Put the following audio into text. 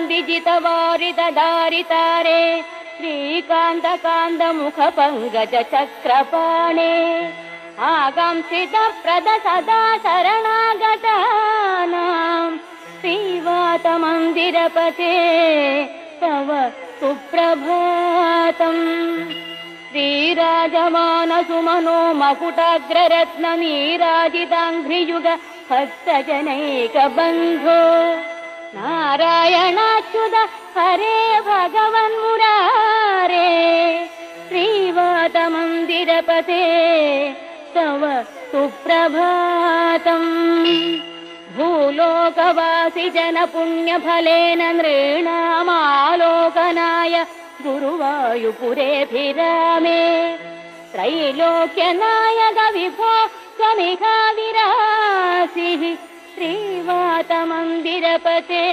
विजितवारिदधारितारे श्रीकान्तकान्तमुखपङ्कजचक्रपाणे आकांक्षितप्रद सदा शरणागतानां श्रीवातमन्दिरपते तव सुप्रभातम्। श्रीराजमानसुमनो मकुटाग्ररत्ननीराजिताङ्घ्रियुग भक्तजनैकबन्धो नारायणाच्युत हरे भगवन्मुरारे श्रीवातमन्दिरपते तव सुप्रभातम्। भूलोकवासि जनपुण्यफलेन नृणामालोकनाय गुरुवायुपुरेऽभिरामे त्रैलोक्यनायक विभो त्वमिहाविरासिः श्रीवातमन्दिरपते।